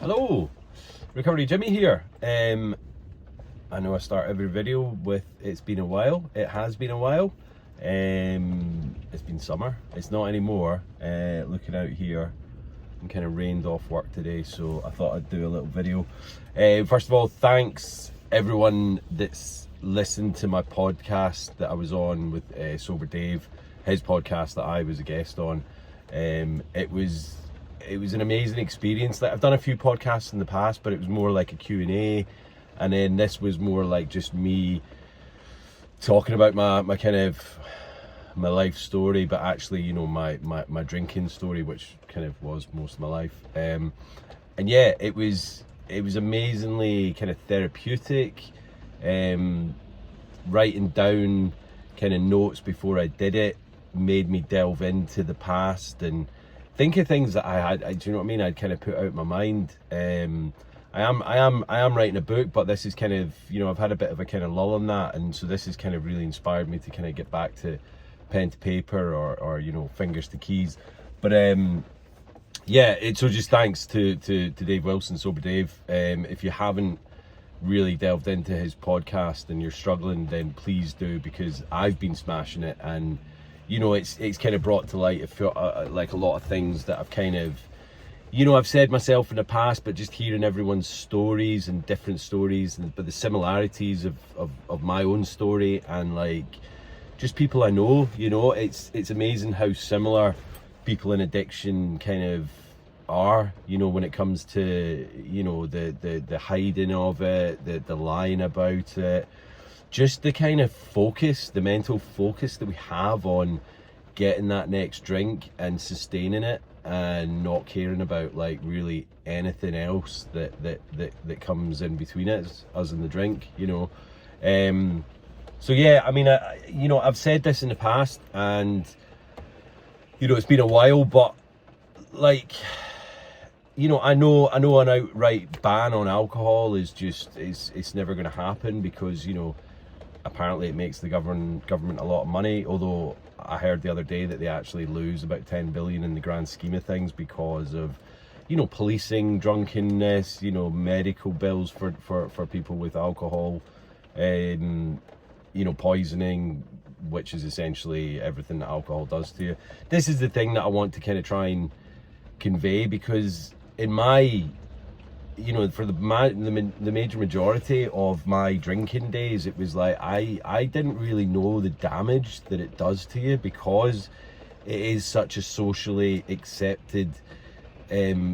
Hello, Recovery Jimmy here. I know I start every video with it's been a while. It has been a while. It's been summer. It's not anymore. Looking out here, I'm kind of rained off work today, so I thought I'd do a little video. First of all, thanks everyone that's listened to my podcast that I was on with Sober Dave, his podcast that I was a guest on. It was an amazing experience. Like, I've done a few podcasts in the past, but it was more like a Q&A, and then this was more like just me talking about my kind of my life story, but actually, you know, my drinking story, which kind of was most of my life. And yeah, it was amazingly kind of therapeutic. Writing down kind of notes before I did it made me delve into the past and think of things that I had. Do you know what I mean? I'd kind of put out my mind. I am writing a book, but this is kind of, you know, I've had a bit of a kind of lull on that, and so this has kind of really inspired me to kind of get back to pen to paper or you know, fingers to keys. But yeah, so just thanks to Dave Wilson, Sober Dave. If you haven't really delved into his podcast and you're struggling, then please do, because I've been smashing it, and you know, it's kind of brought to light like a lot of things that I've kind of, you know, I've said myself in the past, but just hearing everyone's stories and different stories, but the similarities of my own story and like just people I know, you know, it's amazing how similar people in addiction kind of are, you know, when it comes to, you know, the hiding of it, the lying about it, just the kind of focus, the mental focus that we have on getting that next drink and sustaining it and not caring about like really anything else that comes in between us and the drink, you know. So yeah, I mean, you know, I've said this in the past, and you know, it's been a while, but like, you know, I know an outright ban on alcohol is just it's never going to happen, because, you know, apparently it makes the government a lot of money, although I heard the other day that they actually lose about 10 billion in the grand scheme of things because of, you know, policing drunkenness, you know, medical bills for people with alcohol, you know, poisoning, which is essentially everything that alcohol does to you. This is the thing that I want to kind of try and convey, because in my, you know, for the major majority of my drinking days, it was like I didn't really know the damage that it does to you, because it is such a socially accepted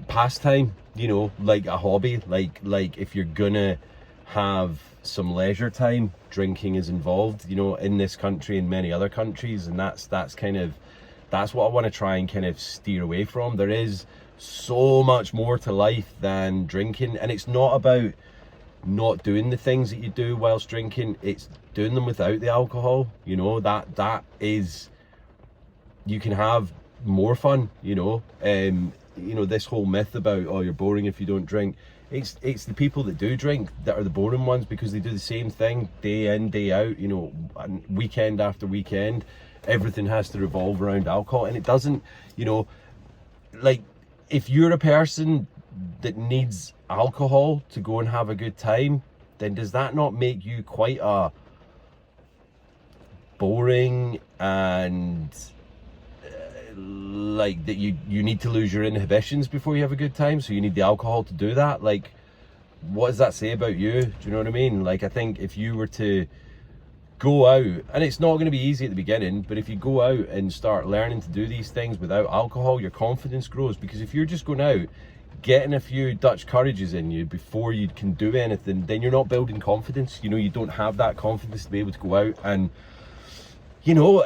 pastime, you know, like a hobby, like if you're gonna have some leisure time, drinking is involved, you know, in this country and many other countries, and that's what I want to try and kind of steer away from. There is so much more to life than drinking, and it's not about not doing the things that you do whilst drinking, it's doing them without the alcohol, you know. That is, you can have more fun, you know. You know, this whole myth about, oh, you're boring if you don't drink, it's the people that do drink that are the boring ones, because they do the same thing day in, day out, you know, and weekend after weekend. Everything has to revolve around alcohol, and it doesn't, you know. Like, if you're a person that needs alcohol to go and have a good time, then does that not make you quite a boring and like that you need to lose your inhibitions before you have a good time, so you need the alcohol to do that? Like, what does that say about you? Do you know what I mean? Like, I think if you were to go out, and it's not going to be easy at the beginning, but if you go out and start learning to do these things without alcohol, your confidence grows. Because if you're just going out, getting a few Dutch courages in you before you can do anything, then you're not building confidence. You know, you don't have that confidence to be able to go out and, you know,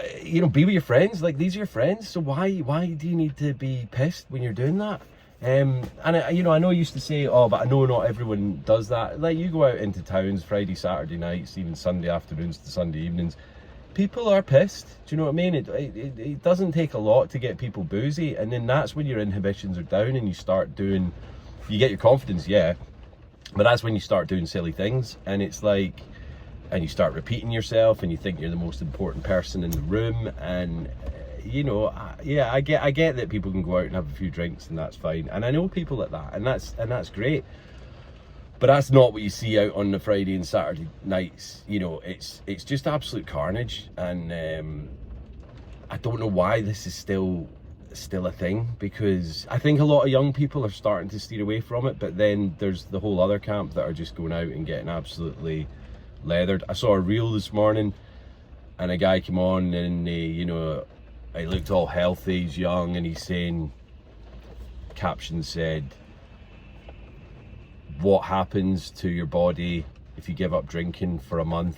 be with your friends. Like, these are your friends, so why do you need to be pissed when you're doing that? And you know, I know I used to say, oh, but I know not everyone does that. Like, you go out into towns Friday, Saturday nights, even Sunday afternoons to Sunday evenings, people are pissed. Do you know what I mean? It doesn't take a lot to get people boozy, and then that's when your inhibitions are down and you start doing, you get your confidence, yeah, but that's when you start doing silly things, and it's like, and you start repeating yourself, and you think you're the most important person in the room, and you know, I get that people can go out and have a few drinks and that's fine, and I know people like that, and that's great. But that's not what you see out on the Friday and Saturday nights. You know, it's just absolute carnage, and I don't know why this is still a thing, because I think a lot of young people are starting to steer away from it, but then there's the whole other camp that are just going out and getting absolutely leathered. I saw a reel this morning, and a guy came on, and you know, he looked all healthy, he's young, and he's saying, caption said, what happens to your body if you give up drinking for a month?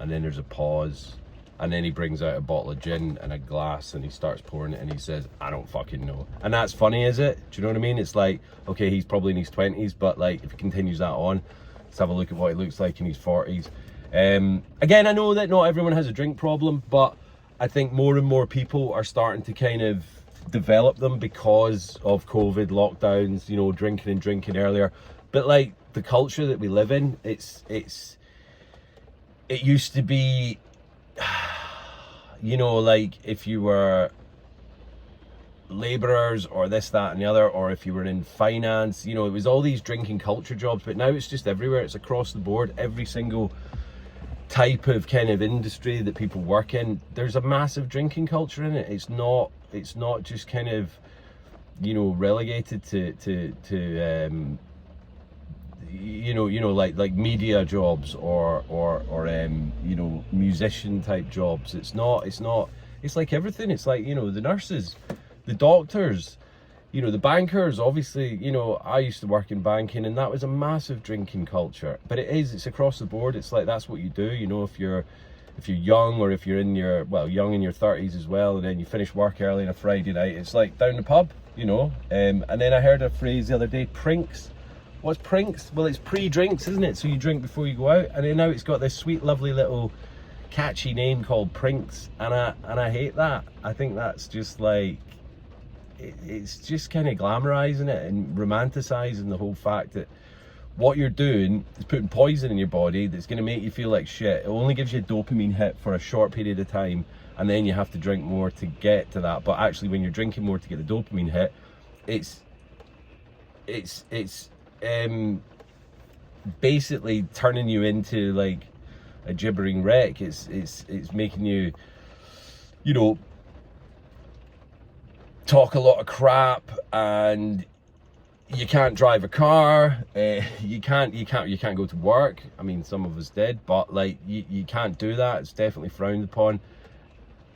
And then there's a pause, and then he brings out a bottle of gin and a glass, and he starts pouring it, and he says, I don't fucking know. And that's funny, is it? Do you know what I mean? It's like, okay, he's probably in his 20s, but like, if he continues that on, let's have a look at what he looks like in his 40s. Again, I know that not everyone has a drink problem, but I think more and more people are starting to kind of develop them because of COVID lockdowns, you know, drinking earlier. But like, the culture that we live in, it used to be, you know, like if you were laborers or this, that and the other, or if you were in finance, you know, it was all these drinking culture jobs. But now it's just everywhere, it's across the board. Every single type of kind of industry that people work in, there's a massive drinking culture in it. It's not just kind of, you know, relegated to you know like media jobs or you know, musician type jobs. It's like everything. It's like, you know, the nurses, the doctors, you know, the bankers. Obviously, you know, I used to work in banking, and that was a massive drinking culture. But it's across the board. It's like, that's what you do, you know, if you're young, or if you're in your, well, young in your 30s as well, and then you finish work early on a Friday night, it's like down the pub, you know. And then I heard a phrase the other day, prinks. What's prinks? Well, it's pre-drinks, isn't it? So you drink before you go out, and then now it's got this sweet, lovely little catchy name called prinks, and I hate that. I think that's just like, it's just kind of glamorizing it and romanticizing the whole fact that what you're doing is putting poison in your body that's going to make you feel like shit. It only gives you a dopamine hit for a short period of time, and then you have to drink more to get to that. But actually, when you're drinking more to get the dopamine hit, it's basically turning you into like a gibbering wreck. It's making you, you know, talk a lot of crap, and you can't drive a car, you can't go to work. I mean, some of us did, but like, you can't do that. It's definitely frowned upon.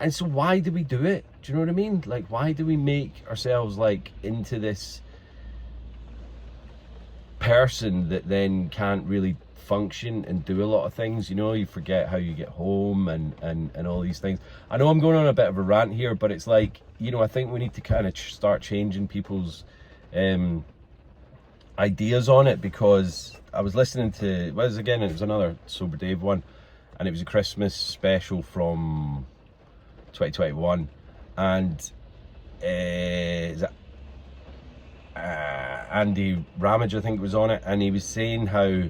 And so why do we do it? Do you know what I mean? Like, why do we make ourselves like into this person that then can't really function and do a lot of things? You know, you forget how you get home and all these things. I know I'm going on a bit of a rant here, but it's like, you know, I think we need to kind of start changing people's ideas on it, because I was listening to, well, it was another Sober Dave one, and it was a Christmas special from 2021, and Andy Ramage, I think, was on it, and he was saying how,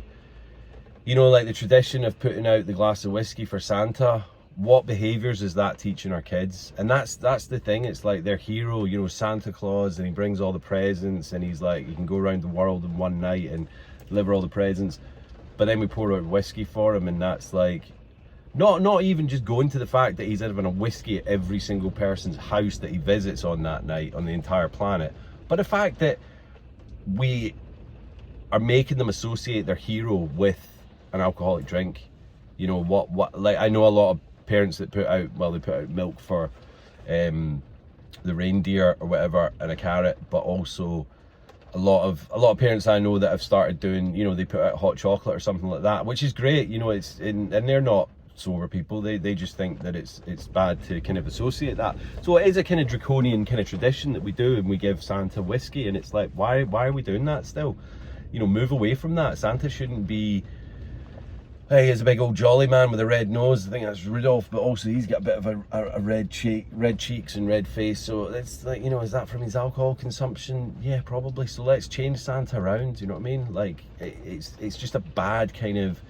you know, like the tradition of putting out the glass of whiskey for Santa, what behaviors is that teaching our kids? And that's the thing. It's like their hero, you know, Santa Claus, and he brings all the presents, and he's like, you can go around the world in one night and deliver all the presents. But then we pour out whiskey for him, and that's like, not even just going to the fact that he's having a whiskey at every single person's house that he visits on that night on the entire planet, but the fact that we are making them associate their hero with an alcoholic drink. You know, what like, I know a lot of parents that put out milk for the reindeer or whatever, and a carrot, but also a lot of parents I know that have started doing, you know, they put out hot chocolate or something like that, which is great, you know. And they're not sober people, they just think that it's bad to kind of associate that. So it is a kind of draconian kind of tradition that we do, and we give Santa whiskey, and it's like, why are we doing that still? You know, move away from that. Santa shouldn't be, hey, he's a big old jolly man with a red nose. I think that's Rudolph, but also he's got a bit of a red cheeks and red face. So it's like, you know, is that from his alcohol consumption? Yeah, probably. So let's change Santa around. You know what I mean? Like, it's just a bad kind of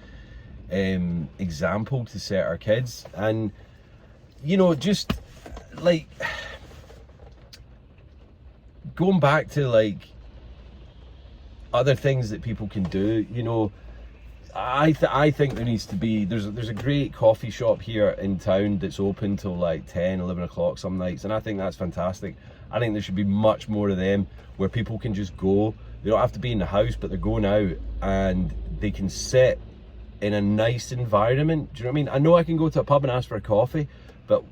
example to set our kids. And, you know, just like, going back to like other things that people can do, you know, I think there needs to be, there's a great coffee shop here in town that's open till like 10, 11 o'clock some nights, and I think that's fantastic. I think there should be much more of them where people can just go. They don't have to be in the house, but they're going out and they can sit in a nice environment. Do you know what I mean? I know I can go to a pub and ask for a coffee, but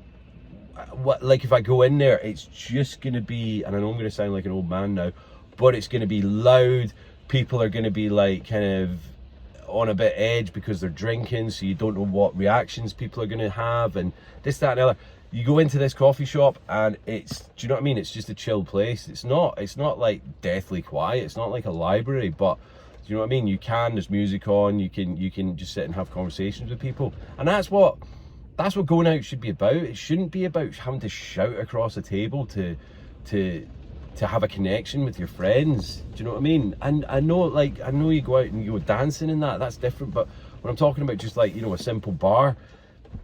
what, like, if I go in there, it's just going to be, and I know I'm going to sound like an old man now, but it's going to be loud. People are going to be like kind of on a bit edge because they're drinking, so you don't know what reactions people are going to have, and this, that, and the other. You go into this coffee shop and it's, do you know what I mean? It's just a chill place. It's not like deathly quiet. It's not like a library, but do you know what I mean? You can, there's music on, you can just sit and have conversations with people. And that's what going out should be about. It shouldn't be about having to shout across a table to have a connection with your friends. Do you know what I mean? And I know you go out and you go dancing and that's different, but when I'm talking about just like, you know, a simple bar,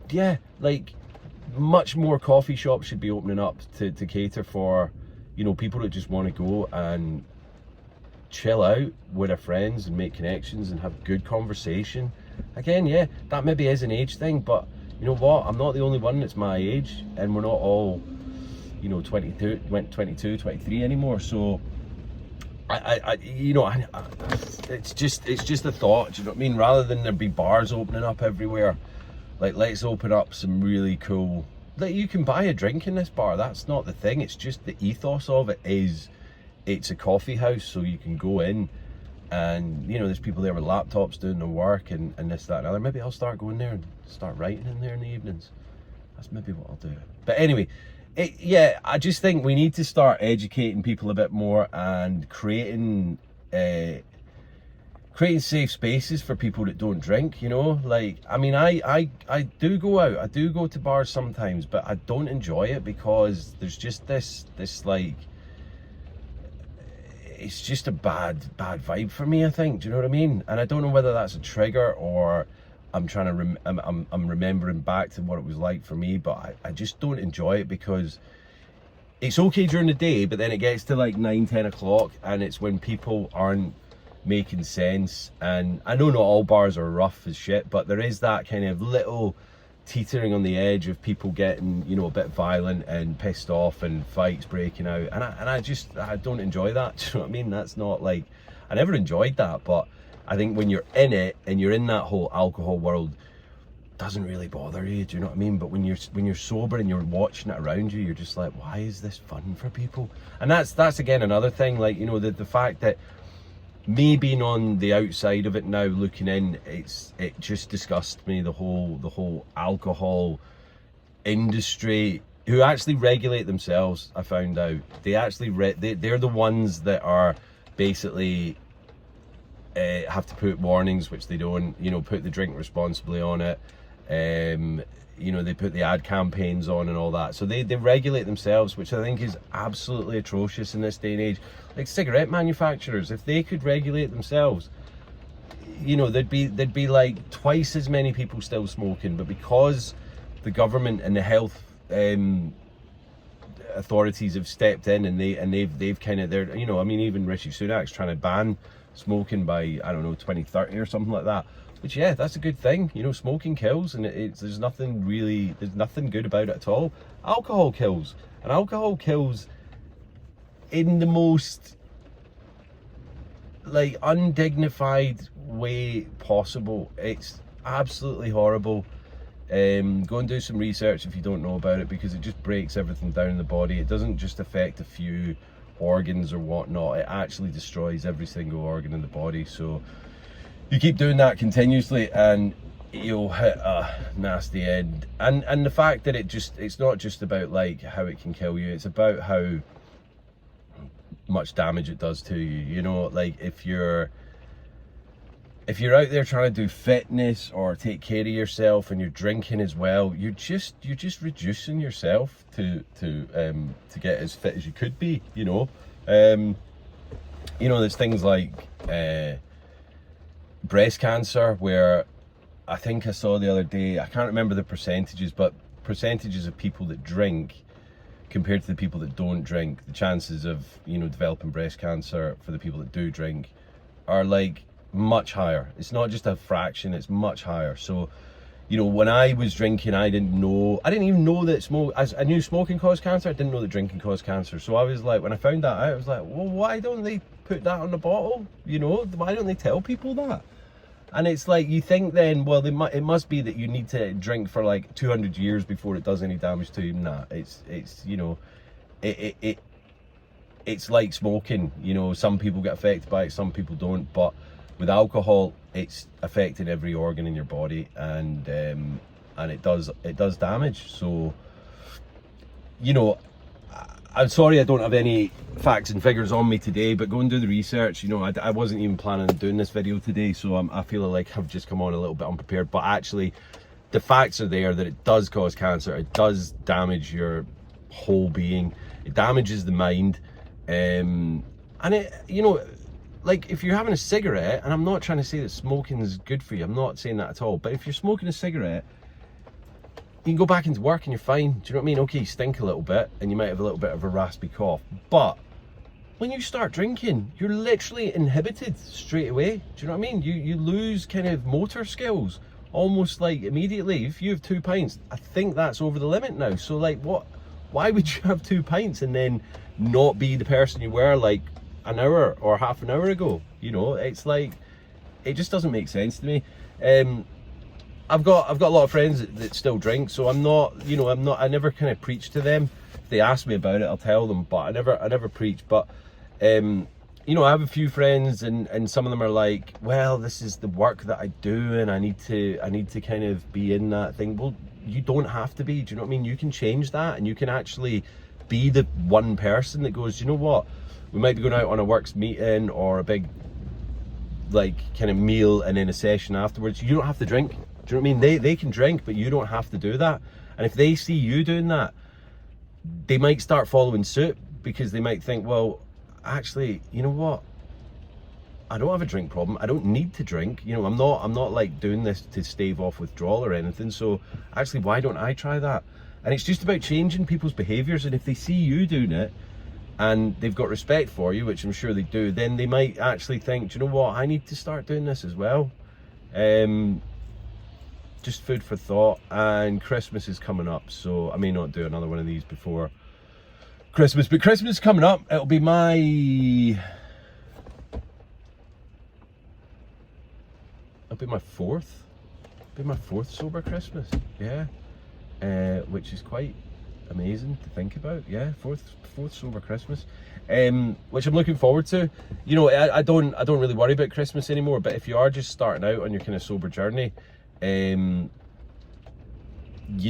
yeah, like, much more coffee shops should be opening up to cater for, you know, people that just want to go and chill out with their friends and make connections and have good conversation. Again, yeah, that maybe is an age thing, but you know what, I'm not the only one that's my age, and we're not all, you know, 22, 23 anymore. So you know, it's just a thought, do you know what I mean? Rather than there be bars opening up everywhere, like, let's open up some really cool, like, you can buy a drink in this bar. That's not the thing. It's just the ethos of it is, it's a coffee house, so you can go in and, you know, there's people there with laptops doing their work and this, that, and other. Maybe I'll start going there and start writing in there in the evenings. That's maybe what I'll do. But anyway, yeah, I just think we need to start educating people a bit more and creating safe spaces for people that don't drink, you know. Like, I mean, I do go out, I do go to bars sometimes, but I don't enjoy it because there's just this like, it's just a bad vibe for me, I think. Do you know what I mean? And I don't know whether that's a trigger or I'm trying to I'm remembering back to what it was like for me, but I just don't enjoy it because it's okay during the day, but then it gets to like 9-10 o'clock and it's when people aren't making sense. And I know not all bars are rough as shit, but there is that kind of little teetering on the edge of people getting, you know, a bit violent and pissed off and fights breaking out, and I don't enjoy that. Do you know what I mean? That's not like, I never enjoyed that, but I think when you're in it and you're in that whole alcohol world, it doesn't really bother you. Do you know what I mean? But when you're sober and you're watching it around you, you're just like, why is this fun for people? And that's again another thing, like, you know, the fact that me being on the outside of it now, looking in, it just disgusts me, the whole alcohol industry, who actually regulate themselves. I found out they actually they're the ones that are basically have to put warnings, which they don't, you know, put the drink responsibly on it. You know, they put the ad campaigns on and all that, so they regulate themselves, which I think is absolutely atrocious in this day and age. Like cigarette manufacturers, if they could regulate themselves, you know, there'd be like twice as many people still smoking, but because the government and the health authorities have stepped in and they've kind of, they're, you know, I mean, even Rishi Sunak's trying to ban smoking by, I don't know, 2030 or something like that. Which, yeah, that's a good thing. You know, smoking kills, and there's nothing good about it at all. Alcohol kills, and alcohol kills in the most like undignified way possible. It's absolutely horrible. Go and do some research if you don't know about it, because it just breaks everything down in the body. It doesn't just affect a few organs or whatnot. It actually destroys every single organ in the body. So you keep doing that continuously and you'll hit a nasty end. And the fact that it's not just about like how it can kill you, it's about how much damage it does to you. You know, like if you're out there trying to do fitness or take care of yourself and you're drinking as well, you're just reducing yourself to get as fit as you could be, you know. You know, there's things like breast cancer, where I think I saw the other day, I can't remember the percentages, but percentages of people that drink compared to the people that don't drink, the chances of, you know, developing breast cancer for the people that do drink are like much higher. It's not just a fraction, it's much higher. So, you know, when I was drinking, I didn't even know that I knew smoking caused cancer. I didn't know that drinking caused cancer. So I was like, when I found that out, I was like, well, why don't they put that on the bottle? You know, why don't they tell people that? And it's like, you think then, well, it must be that you need to drink for like 200 years before it does any damage to you. Nah, it's you know, it's like smoking. You know, some people get affected by it, some people don't. But with alcohol, it's affecting every organ in your body, and it does damage. So, you know, I'm sorry I don't have any facts and figures on me today, but go and do the research. You know, I wasn't even planning on doing this video today, so I feel like I've just come on a little bit unprepared. But actually, the facts are there that it does cause cancer. It does damage your whole being. It damages the mind, and it, you know, like if you're having a cigarette, and I'm not trying to say that smoking is good for you. I'm not saying that at all. But if you're smoking a cigarette, you can go back into work and you're fine. Do you know what I mean? Okay, you stink a little bit and you might have a little bit of a raspy cough, but when you start drinking, you're literally inhibited straight away. Do you know what I mean? You lose kind of motor skills almost like immediately. If you have 2 pints, I think that's over the limit now. So like, why would you have 2 pints and then not be the person you were like an hour or half an hour ago? You know, it's like, it just doesn't make sense to me. I've got a lot of friends that still drink, so I'm not, you know, I never kind of preach to them. If they ask me about it, I'll tell them, but I never preach. But you know, I have a few friends, and some of them are like, well, this is the work that I do, and I need to kind of be in that thing. Well, you don't have to be. Do you know what I mean? You can change that, and you can actually be the one person that goes, you know what, we might be going out on a works meeting or a big like kind of meal and then a session afterwards. You don't have to drink. Do you know what I mean? They can drink, but you don't have to do that. And if they see you doing that, they might start following suit, because they might think, well, actually, you know what? I don't have a drink problem. I don't need to drink. You know, I'm not like doing this to stave off withdrawal or anything. So actually, why don't I try that? And it's just about changing people's behaviors. And if they see you doing it and they've got respect for you, which I'm sure they do, then they might actually think, do you know what? I need to start doing this as well. Just food for thought. And Christmas is coming up, so I may not do another one of these before Christmas, but Christmas is coming up. It'll be my fourth sober Christmas, yeah, which is quite amazing to think about. Yeah, fourth sober Christmas, which I'm looking forward to. You know, I don't really worry about Christmas anymore, but if you are just starting out on your kind of sober journey, you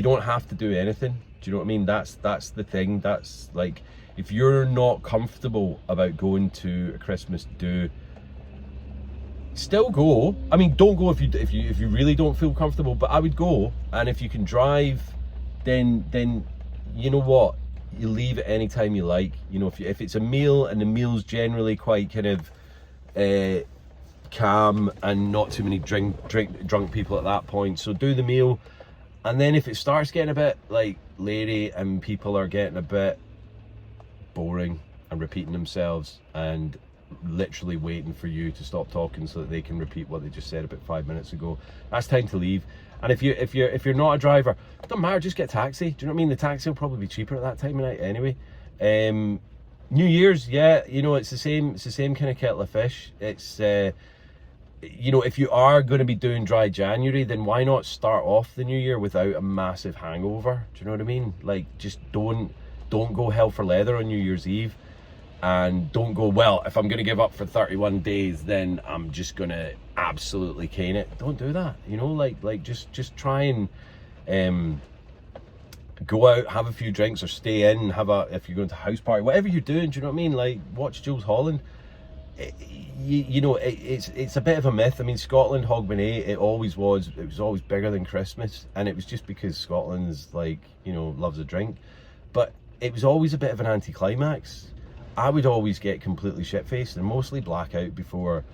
don't have to do anything. Do you know what I mean? That's the thing. That's like, if you're not comfortable about going to a Christmas do, still go. I mean, don't go if you really don't feel comfortable, but I would go. And if you can drive, then you know what, you leave at any time you like. You know, if it's a meal, and the meal's generally quite kind of calm and not too many drunk people at that point, so do the meal. And then if it starts getting a bit like lady and people are getting a bit boring and repeating themselves and literally waiting for you to stop talking so that they can repeat what they just said about 5 minutes ago, that's time to leave. And if you're not a driver, it doesn't matter, just get a taxi. Do you know what I mean? The taxi will probably be cheaper at that time of night anyway. New Year's, yeah, you know, it's the same kind of kettle of fish. It's you know, if you are going to be doing dry January, then why not start off the new year without a massive hangover? Do you know what I mean? Like, just don't go hell for leather on New Year's Eve, and don't go, well, if I'm going to give up for 31 days, then I'm just going to absolutely cane it. Don't do that. You know, like just try and go out, have a few drinks, or stay in, if you're going to a house party, whatever you're doing. Do you know what I mean? Like, watch Jules Holland. You know, it's a bit of a myth. I mean, Scotland, Hogmanay, it was always bigger than Christmas, and it was just because Scotland's, like, you know, loves a drink, but it was always a bit of an anticlimax. I would always get completely shit-faced and mostly black out before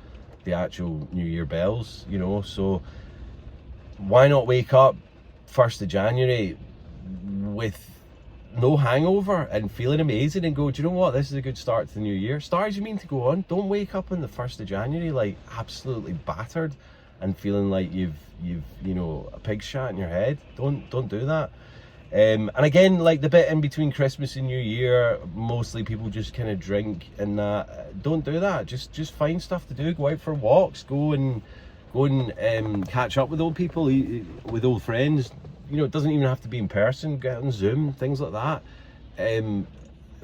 the actual New Year bells, you know. So why not wake up 1st of January with no hangover and feeling amazing and go, do you know what, this is a good start to the new year. Start as you mean to go on. Don't wake up on the 1st of January like absolutely battered and feeling like you've you know, a pig shat in your head. Don't do that. And again, like the bit in between Christmas and New Year, mostly people just kind of drink and that. Don't do that. Just find stuff to do. Go out for walks. Go and catch up with old people, with old friends. You know, it doesn't even have to be in person. Get on Zoom, things like that.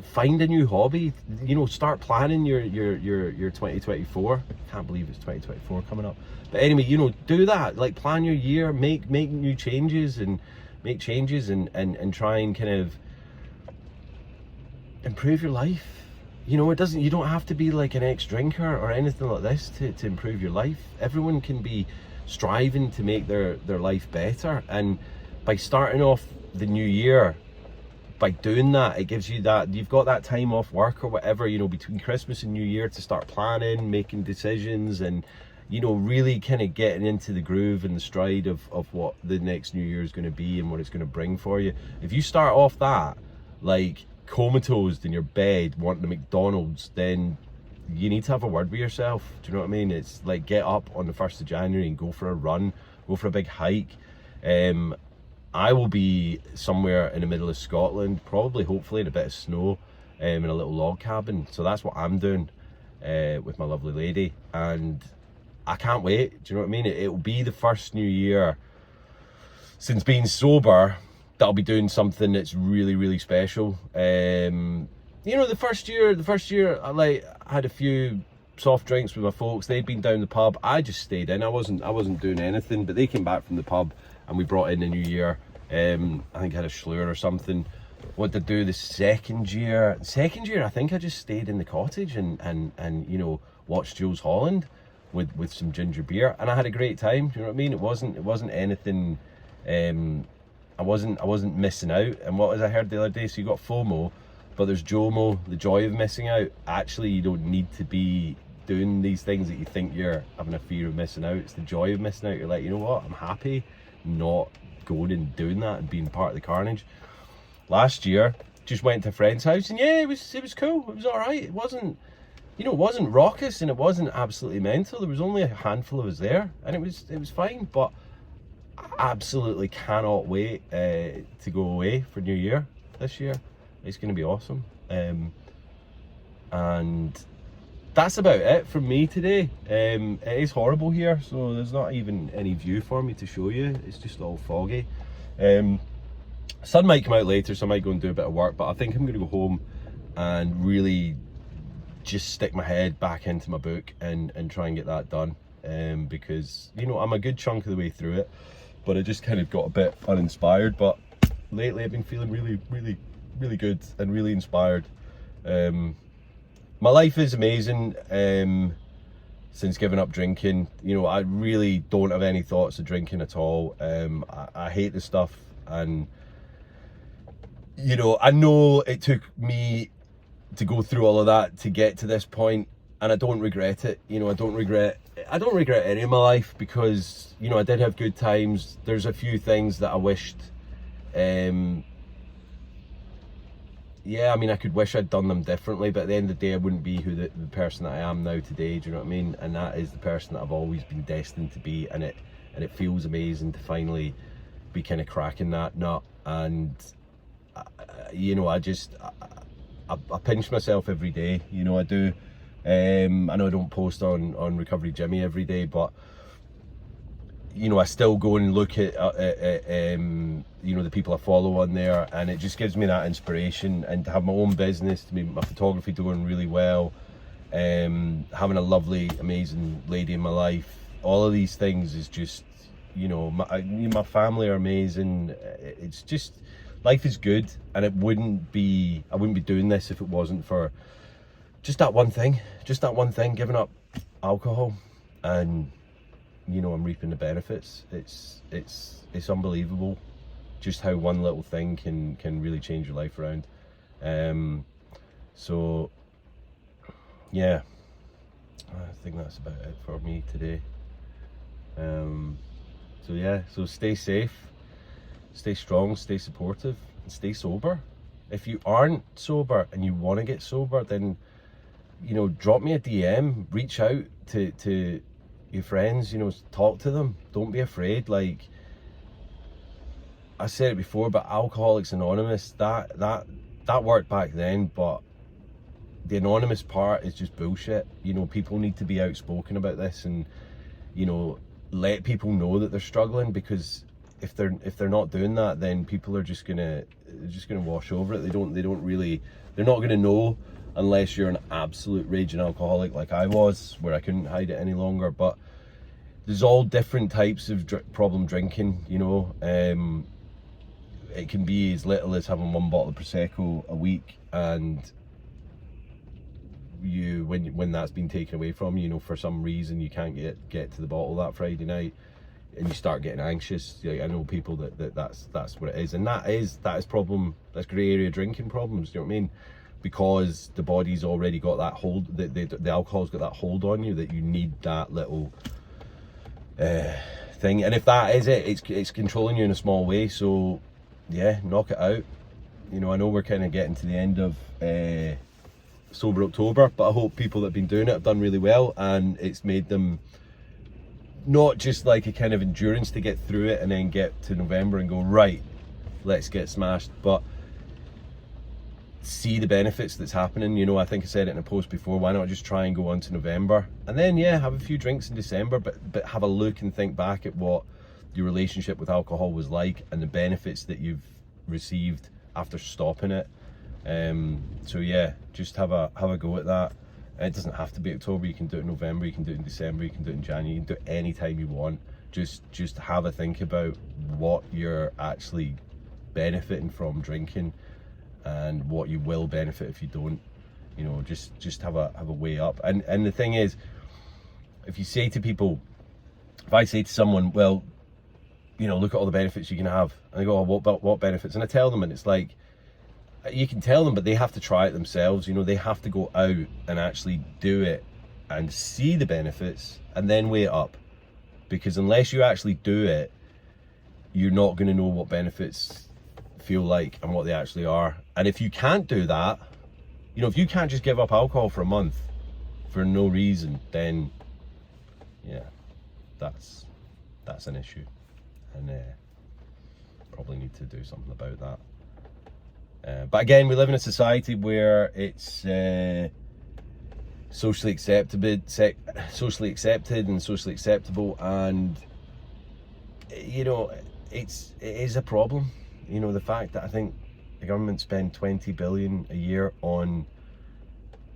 Find a new hobby. You know, start planning your 2024. Can't believe it's 2024 coming up. But anyway, you know, do that. Like, plan your year. Make new changes and try and kind of improve your life. You know, you don't have to be like an ex-drinker or anything like this to improve your life. Everyone can be striving to make their life better, and by starting off the new year, by doing that, it gives you that, you've got that time off work or whatever, you know, between Christmas and New Year to start planning, making decisions, and, you know, really kind of getting into the groove and the stride of what the next new year is going to be and what it's going to bring for you. If you start off that like comatose in your bed wanting a McDonald's, then you need to have a word with yourself. Do you know what I mean? It's like, get up on the 1st of January and go for a run, go for a big hike. I will be somewhere in the middle of Scotland, probably, hopefully, in a bit of snow, in a little log cabin. So that's what I'm doing with my lovely lady, and I can't wait. Do you know what I mean? It'll be the first new year since being sober that I'll be doing something that's really, really special. You know, the first year I had a few soft drinks with my folks. They'd been down the pub. I just stayed in. I wasn't doing anything, but they came back from the pub and we brought in the new year. I think I had a Schlur or something. What to do the second year, I think I just stayed in the cottage and you know, watched Jules Holland with some ginger beer, and I had a great time. Do you know what I mean? It wasn't anything. I wasn't missing out. And what was I heard the other day? So you got FOMO, but there's JOMO, the joy of missing out. Actually, you don't need to be doing these things that you think you're having a fear of missing out. It's the joy of missing out. You're like, you know what? I'm happy not going and doing that and being part of the carnage. Last year, just went to a friend's house, and yeah, it was cool. It was all right. It wasn't, you know, it wasn't raucous and it wasn't absolutely mental. There was only a handful of us there, and it was fine. But I absolutely cannot wait to go away for New Year this year. It's going to be awesome. And that's about it from me today. It is horrible here, so there's not even any view for me to show you. It's just all foggy. Sun might come out later, so I might go and do a bit of work, but I think I'm going to go home and really just stick my head back into my book and try and get that done. Because, you know, I'm a good chunk of the way through it, but I just kind of got a bit uninspired. But lately I've been feeling really good and really inspired. My life is amazing since giving up drinking. You know, I really don't have any thoughts of drinking at all. I hate the stuff, and you know, I know it took me to go through all of that to get to this point, and I don't regret it. You know, I don't regret any of my life, because, you know, I did have good times. There's a few things that I wished, yeah, I mean, I could wish I'd done them differently, but at the end of the day, I wouldn't be the person that I am now today. Do you know what I mean? And that is the person that I've always been destined to be, and it feels amazing to finally be kind of cracking that nut. And you know, I pinch myself every day. You know, I do. I know I don't post on Recovery Jimmy every day, but you know, I still go and look at you know, the people I follow on there, and it just gives me that inspiration. And to have my own business, to be my photography doing really well, having a lovely, amazing lady in my life, all of these things is just, you know, my family are amazing. It's just, life is good, and I wouldn't be doing this if it wasn't for just that one thing, giving up alcohol. And you know, I'm reaping the benefits. It's unbelievable just how one little thing can really change your life around. So yeah, I think that's about it for me today. So stay safe, stay strong, stay supportive, and stay sober. If you aren't sober and you want to get sober, then, you know, drop me a DM, reach out to your friends, you know, talk to them. Don't be afraid. Like, I said it before, but Alcoholics Anonymous, that worked back then, but the anonymous part is just bullshit. You know, people need to be outspoken about this and, you know, let people know that they're struggling, because if they're not doing that, then people are just gonna wash over it. They're not gonna know unless you're an absolute raging alcoholic like I was, where I couldn't hide it any longer. But there's all different types of problem drinking, you know. It can be as little as having 1 bottle of Prosecco a week, and when that's been taken away from you, you know, for some reason you can't get to the bottle that Friday night, and you start getting anxious. Like, I know people that's what it is, and that is that's grey area drinking problems. You know what I mean? Because the body's already got that hold, the alcohol's got that hold on you, that you need that little thing. And if that is it, it's controlling you in a small way. So yeah, knock it out. You know, I know we're kind of getting to the end of Sober October, but I hope people that have been doing it have done really well, and it's made them not just like a kind of endurance to get through it and then get to November and go, right, let's get smashed, but see the benefits that's happening. You know, I think I said it in a post before, why not just try and go on to November, and then yeah, have a few drinks in December, but have a look and think back at what your relationship with alcohol was like and the benefits that you've received after stopping it. So yeah, just have a go at that. And it doesn't have to be October. You can do it in November, you can do it in December, you can do it in January, you can do it any time you want. Just have a think about what you're actually benefiting from drinking and what you will benefit if you don't. You know, just have a way up. And the thing is, if you say to people, if I say to someone, well, you know, look at all the benefits you can have, and they go, oh, what benefits? And I tell them, and it's like, you can tell them, but they have to try it themselves. You know, they have to go out and actually do it and see the benefits and then weigh it up. Because unless you actually do it, you're not going to know what benefits feel like and what they actually are. And if you can't do that, you know, if you can't just give up alcohol for a month for no reason, then yeah, that's an issue, and probably need to do something about that. But again, we live in a society where it's socially accepted and socially acceptable, and you know, it is a problem. You know, the fact that I think the government spend 20 billion a year on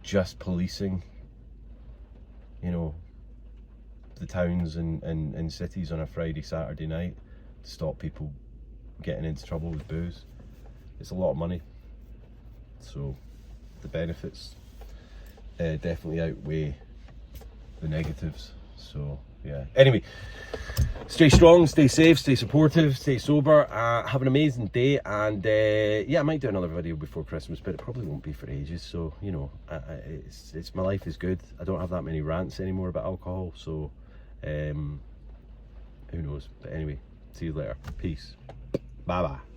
just policing, you know, the towns and cities on a Friday, Saturday night to stop people getting into trouble with booze. It's a lot of money. So the benefits definitely outweigh the negatives. So yeah, anyway, stay strong, stay safe, stay supportive, stay sober, have an amazing day, and yeah, I might do another video before Christmas, but it probably won't be for ages. So you know, it's my life is good. I don't have that many rants anymore about alcohol, so who knows. But anyway, see you later. Peace. Bye bye.